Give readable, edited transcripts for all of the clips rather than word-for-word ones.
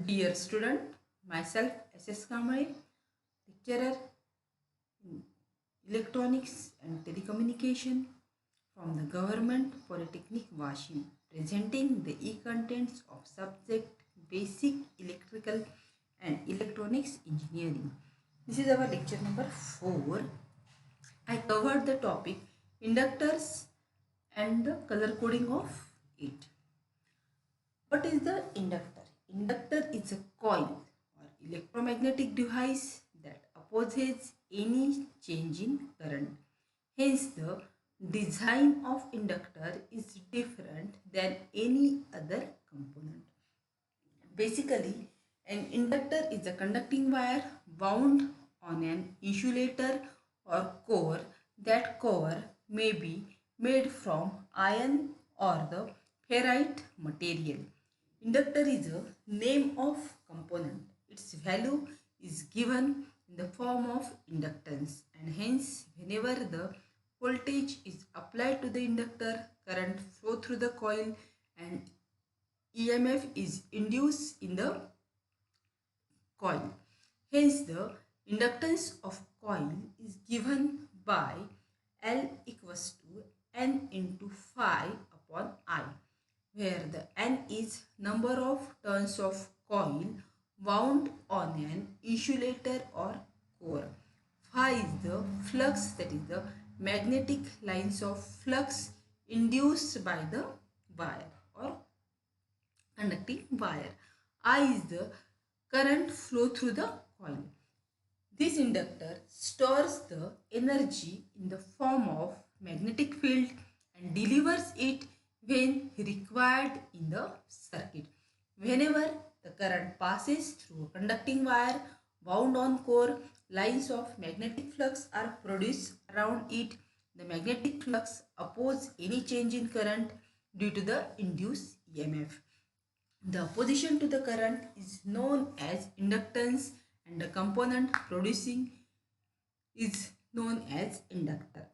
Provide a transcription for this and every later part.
Dear student, myself S.S. Kamare, lecturer in Electronics and Telecommunication from the Government Polytechnic Washim, presenting the e-contents of subject Basic Electrical and Electronics Engineering. This is our lecture number 4. I covered the topic inductors and the color coding of it. What is the inductor? Inductor is a coil or electromagnetic device that opposes any change in current. Hence, the design of inductor is different than any other component. Basically, an inductor is a conducting wire wound on an insulator or core. That core may be made from iron or the ferrite material. Inductor is a name of component. Its value is given in the form of inductance, and hence whenever the voltage is applied to the inductor, current flow through the coil and EMF is induced in the coil. Hence, the inductance of coil is given by L equals to N into phi upon I, where the N is number of turns of coil wound on an insulator or core. Phi is the flux, that is the magnetic lines of flux induced by the wire or conducting wire. I is the current flow through the coil. This inductor stores the energy in the form of magnetic field and delivers it when required in the circuit. Whenever the current passes through a conducting wire wound on core, lines of magnetic flux are produced around it. The magnetic flux opposes any change in current due to the induced EMF. The opposition to the current is known as inductance, and the component producing is known as inductor.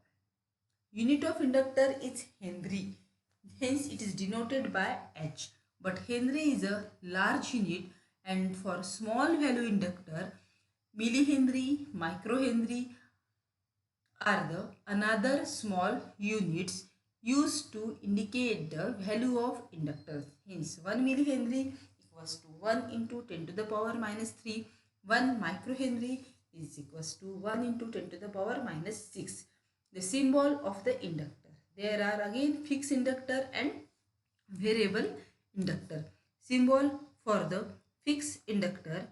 Unit of inductor is Henry. Hence it is denoted by H. But Henry is a large unit, and for small value inductor, millihenry, microhenry are the another small units used to indicate the value of inductors. Hence, 1 millihenry equals to 1 into 10 to the power minus 3. 1 microhenry is equals to 1 into 10 to the power minus 6. The symbol of the inductor. There are again fixed inductor and variable inductor. Symbol for the fixed inductor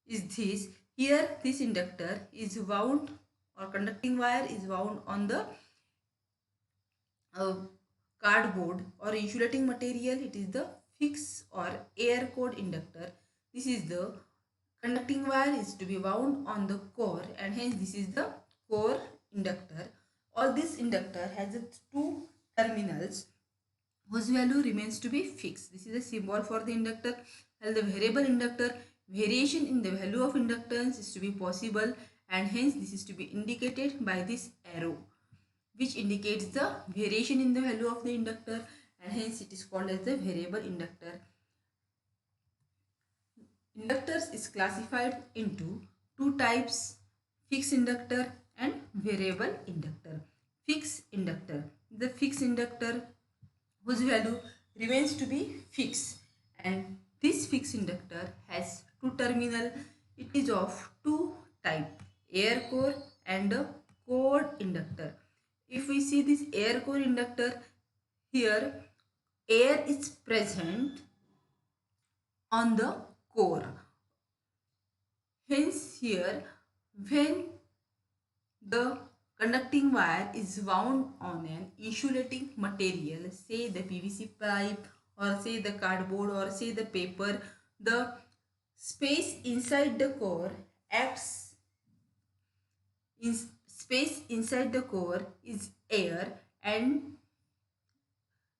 is this. Here this inductor is wound or conducting wire is wound on the cardboard or insulating material. It is the fixed or air core inductor. This is the conducting wire is to be wound on the core, and hence this is the core inductor. All this inductor has two terminals whose value remains to be fixed. This is a symbol for the inductor. While the variable inductor, variation in the value of inductance is to be possible, and hence this is to be indicated by this arrow, which indicates the variation in the value of the inductor, and hence it is called as the variable inductor. Inductors is classified into two types: fixed inductor and variable inductor. Fixed inductor, the fixed inductor whose value remains to be fixed, and this fixed inductor has two terminal. It is of two type: air core and a core inductor. If we see this air core inductor, here air is present on the core. Hence here, when the conducting wire is wound on an insulating material, say the PVC pipe or say the cardboard or say the paper, the space inside the core acts in space inside the core is air, and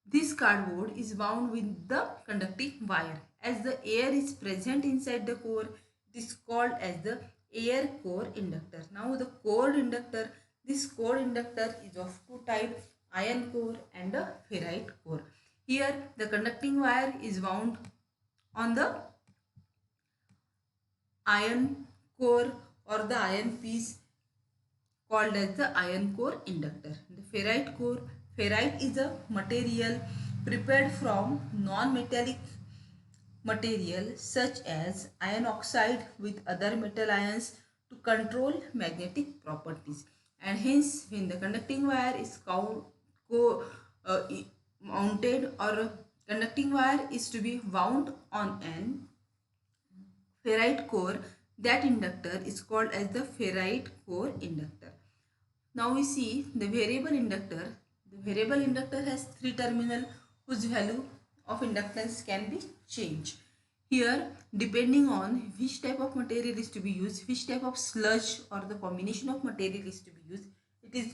this cardboard is wound with the conducting wire. As the air is present inside the core, it is called as the air core inductor. Now the core inductor, this core inductor is of two types: iron core and a ferrite core. Here the conducting wire is wound on the iron core or the iron piece called as the iron core inductor. The ferrite core, ferrite is a material prepared from non-metallic material such as iron oxide with other metal ions to control magnetic properties, and hence when the conducting wire is mounted, or conducting wire is to be wound on an ferrite core, that inductor is called as the ferrite core inductor. Now we see the variable inductor. The variable inductor has three terminals whose value of inductance can be changed. Here, depending on which type of material is to be used, which type of sludge or the combination of material is to be used, it is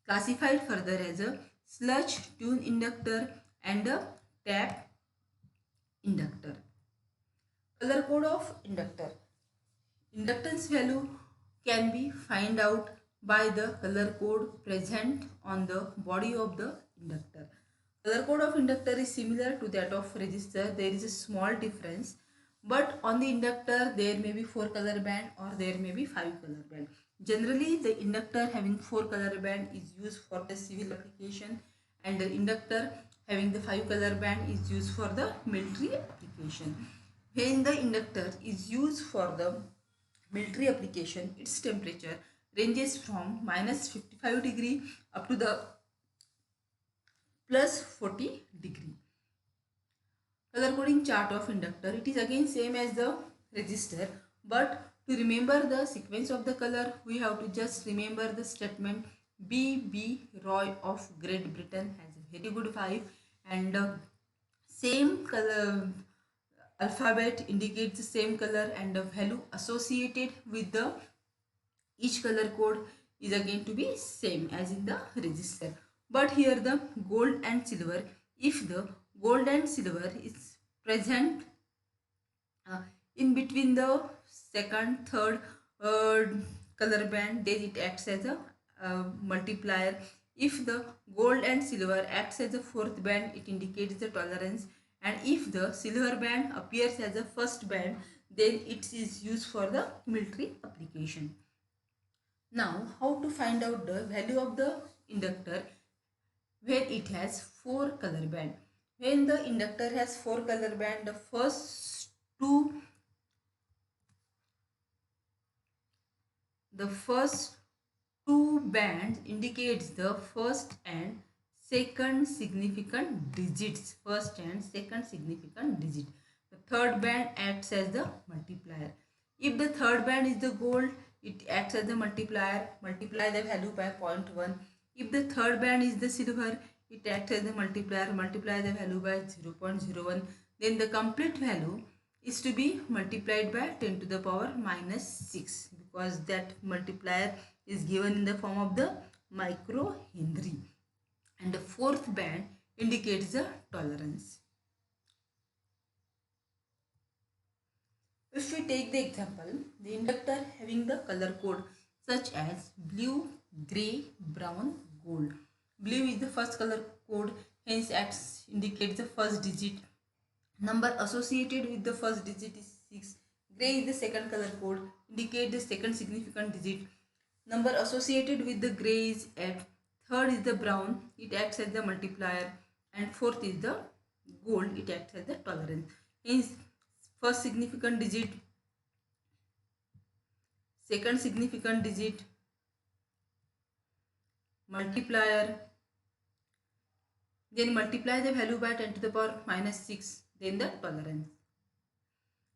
classified further as a sludge tune inductor and a tap inductor. Color code of inductor. Inductance value can be find out by the color code present on the body of the inductor. Color code of inductor is similar to that of resistor. There is a small difference, but on the inductor there may be 4 color band or there may be 5 color band. Generally, the inductor having 4 color band is used for the civil application, and the inductor having the 5 color band is used for the military application. When the inductor is used for the military application, its temperature ranges from -55 degree up to the +40 degree. Color coding chart of inductor. It is again same as the resistor, but to remember the sequence of the color, we have to just remember the statement B.B. Roy of Great Britain has a very good vibe, and same color alphabet indicates the same color, and the value associated with the each color code is again to be same as in the resistor. But here the gold and silver, if the gold and silver is present in between the second, third color band, then it acts as a multiplier. If the gold and silver acts as a fourth band, it indicates the tolerance, and if the silver band appears as a first band, then it is used for the military application. Now, how to find out the value of the inductor when it has 4 color band? When the inductor has 4 color band, the first two bands indicates the first and second significant digits. First and second significant digit. The third band acts as the multiplier. If the third band is the gold, it acts as the multiplier. Multiply the value by 0.1. If the third band is the silver, it acts as the multiplier. Multiply the value by 0.01. Then the complete value is to be multiplied by 10 to the power -6, because that multiplier is given in the form of the microhenry. And the fourth band indicates the tolerance. If we take the example, the inductor having the color code such as blue, grey, brown, gold. Blue is the first color code, hence acts indicates the first digit. Number associated with the first digit is 6. Grey is the second color code, indicate the second significant digit. Number associated with the grey is 8. Third is the brown, it acts as the multiplier, and fourth is the gold, it acts as the tolerance. Hence, first significant digit, second significant digit, multiplier, then multiply the value by 10 to the power -6, then the tolerance.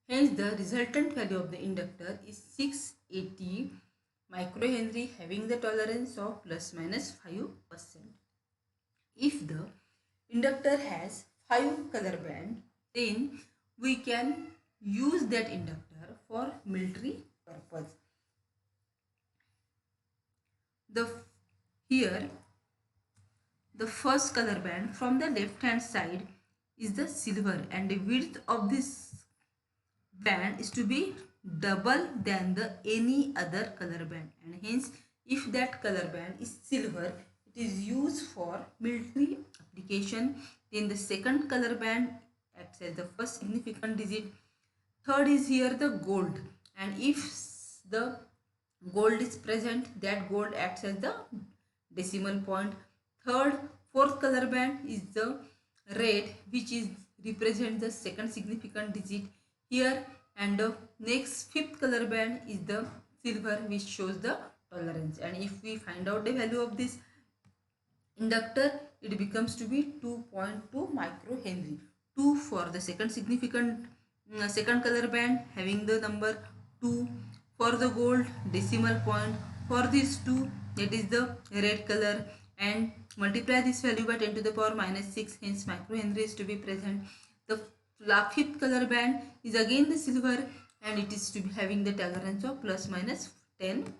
Hence, the resultant value of the inductor is 680 microhenry, having the tolerance of ±5%. If the inductor has 5 color band, then we can use that inductor for military purpose. Here the first color band from the left hand side is the silver, and the width of this band is to be double than the any other color band, and hence if that color band is silver, it is used for military application. Then the second color band acts as the first significant digit, Third is here the gold, and if the gold is present, that gold acts as the decimal point. Third, fourth color band is the red, which is represent the second significant digit here, and the next fifth color band is the silver, which shows the tolerance. And if we find out the value of this inductor, it becomes to be 2.2 microhenry. 2 for the second significant second color band having the number 2. For the gold, decimal point for this 2, that is the red color, and multiply this value by 10 to the power minus 6, hence microhenry is to be present. The fifth color band is again the silver, and it is to be having the tolerance of plus minus 10%.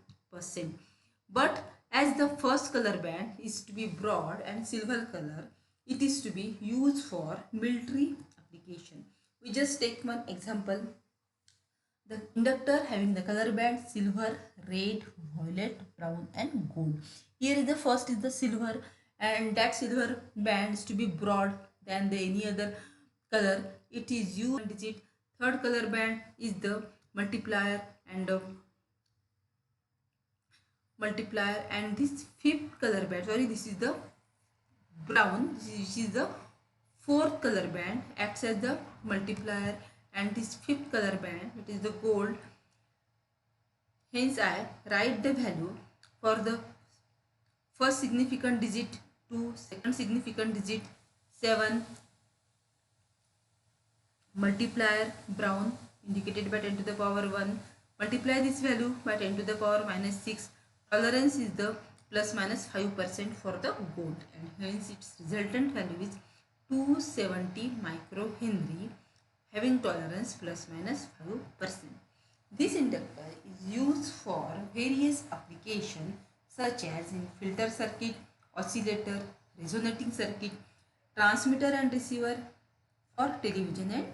But as the first color band is to be broad and silver color, it is to be used for military application. We just take one example. The inductor having the color band silver, red, violet, brown and gold. Here is the first is the silver, and that silver band is to be broad than the any other color. It is used digit. Third color band is the multiplier, and this fifth color band, sorry, this is the brown, which is the fourth color band, acts as the multiplier, and this fifth color band, it is the gold. Hence I write the value for the first significant digit 2, second significant digit 7, multiplier brown indicated by 10 to the power 1, multiply this value by 10 to the power minus 6. Tolerance is the plus minus 5% for the gold, and hence its resultant value is 270 microhenry having tolerance plus minus 5%. This inductor is used for various applications such as in filter circuit, oscillator, resonating circuit, transmitter and receiver, or television and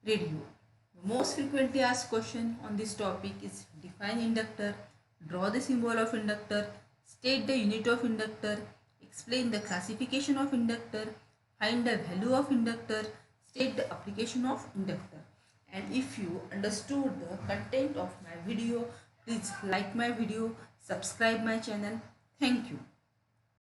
radio. The most frequently asked question on this topic is define inductor, draw the symbol of inductor, state the unit of inductor, explain the classification of inductor, find the value of inductor, state the application of inductor. And if you understood the content of my video, please like my video, subscribe my channel. Thank you.